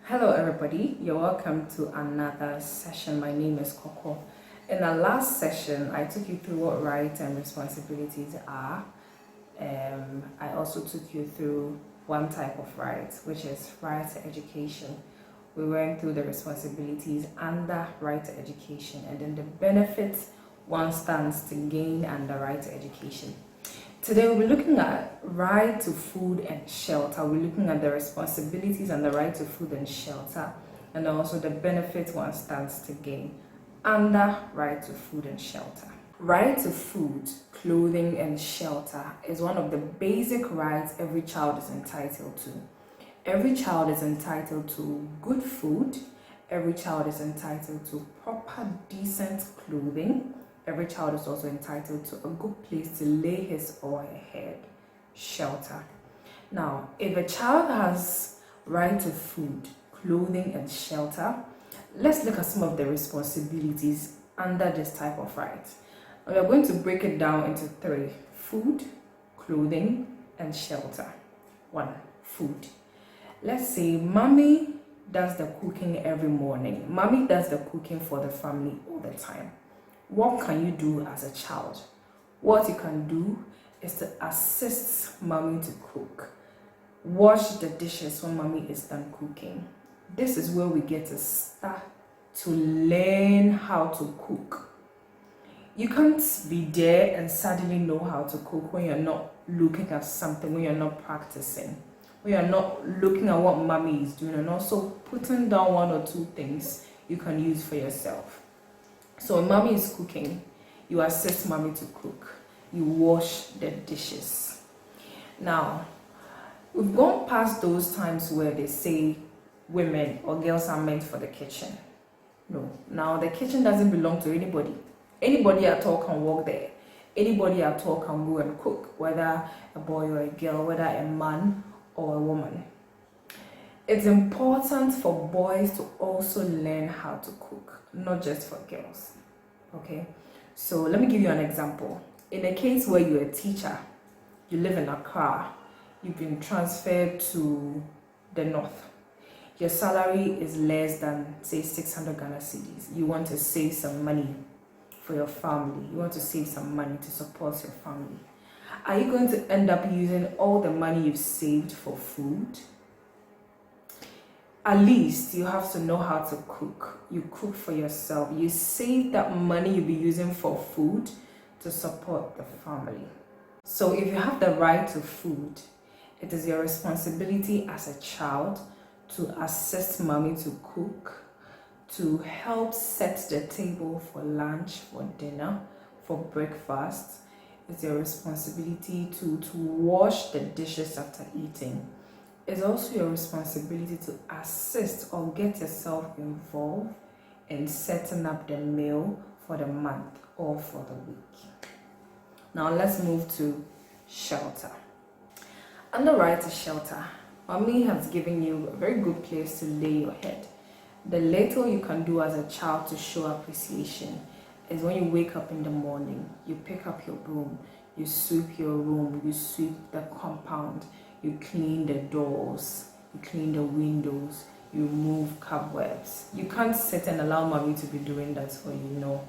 Hello everybody, you're welcome to another session. My name is Coco. In our last session, I took you through what rights and responsibilities are. I also took you through one type of rights, which is right to education. We went through the responsibilities under right to education and then the benefits one stands to gain under right to education. Today we'll be looking at right to food and shelter. We're looking at the responsibilities and the right to food and shelter, and also the benefits one stands to gain under right to food and shelter. Right to food, clothing, and shelter is one of the basic rights every child is entitled to. Every child is entitled to good food. Every child is entitled to proper, decent clothing. Every child is also entitled to a good place to lay his or her head, shelter. Now, if a child has right to food, clothing, and shelter, let's look at some of the responsibilities under this type of right. We are going to break it down into three: food, clothing, and shelter. 1. Food. Let's say mommy does the cooking every morning. Mommy does the cooking for the family all the time. What can you do as a child? What you can do is to assist mommy to cook. Wash the dishes when mommy is done cooking. This is where we get to start to learn how to cook. You can't be there and suddenly know how to cook when you're not looking at something, when you're not practicing, when you're not looking at what mommy is doing, and also putting down one or two things you can use for yourself. So when mommy is cooking, you assist mommy to cook. You wash the dishes. Now, we've gone past those times where they say women or girls are meant for the kitchen. No, now the kitchen doesn't belong to anybody. Anybody at all can walk there. Anybody at all can go and cook, whether a boy or a girl, whether a man or a woman. It's important for boys to also learn how to cook, not just for girls. Okay, so let me give you an example. In a case where you're a teacher, you live in Accra, you've been transferred to the north, your salary is less than, say, 600 Ghana cedis. You want to save some money for your family. You want to save some money to support your family. Are you going to end up using all the money you've saved for food? At least you have to know how to cook. You cook for yourself. You save that money you'll be using for food to support the family. So if you have the right to food, it is your responsibility as a child to assist mommy to cook, to help set the table for lunch, for dinner, for breakfast. It's your responsibility to wash the dishes after eating. It's also your responsibility to assist or get yourself involved in setting up the meal for the month or for the week. Now let's move to shelter. Under right to shelter, mommy has given you a very good place to lay your head. The little you can do as a child to show appreciation is when you wake up in the morning, you pick up your broom, you sweep your room, you sweep the compound, you clean the doors, you clean the windows, you remove cobwebs. You can't sit and allow mommy to be doing that for you. No.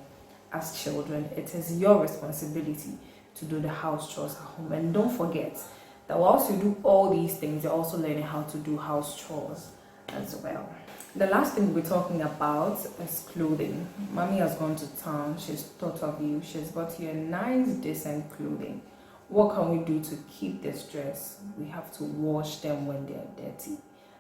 As children, it is your responsibility to do the house chores at home. And don't forget that whilst you do all these things, you're also learning how to do house chores as well. The last thing we're talking about is clothing. Mommy has gone to town, she's thought of you, she's bought you a nice, decent clothing. What can we do to keep this dress? We have to wash them when they're dirty.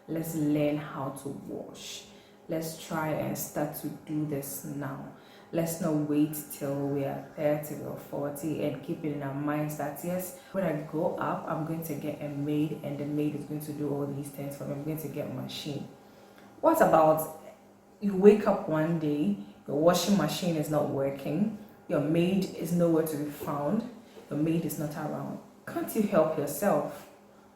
Let's learn how to wash. Let's try and start to do this now. Let's not wait till we are 30 or 40 and keep it in our minds that, yes, when I grow up, I'm going to get a maid and the maid is going to do all these things for me. I'm going to get a machine. What about you wake up one day, your washing machine is not working, your maid is nowhere to be found, your maid is not around? Can't you help yourself?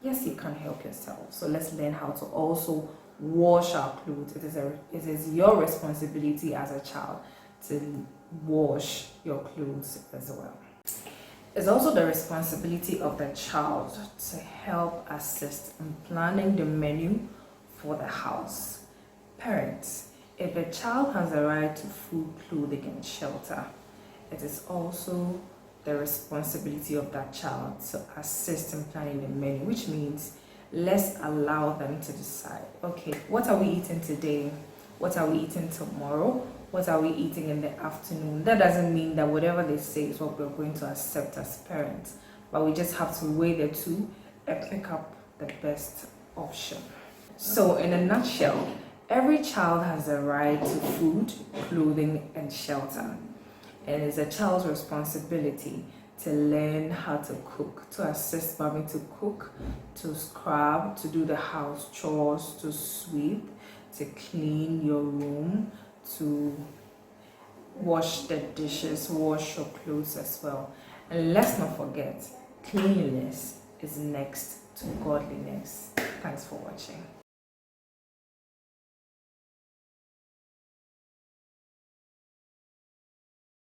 Yes, you can help yourself. So let's learn how to also wash our clothes. It is your responsibility as a child to wash your clothes as well. It's also the responsibility of the child to help assist in planning the menu for the house. Parents, if a child has a right to food, clothing, and shelter, it is also the responsibility of that child to assist in planning the menu, which means let's allow them to decide, okay, what are we eating today? What are we eating tomorrow? What are we eating in the afternoon? That doesn't mean that whatever they say is what we're going to accept as parents, but we just have to weigh the two and pick up the best option. So in a nutshell, every child has a right to food, clothing, and shelter. And it's a child's responsibility to learn how to cook, to assist mommy to cook, to scrub, to do the house chores, to sweep, to clean your room, to wash the dishes, wash your clothes as well. And let's not forget, cleanliness is next to godliness. Thanks for watching.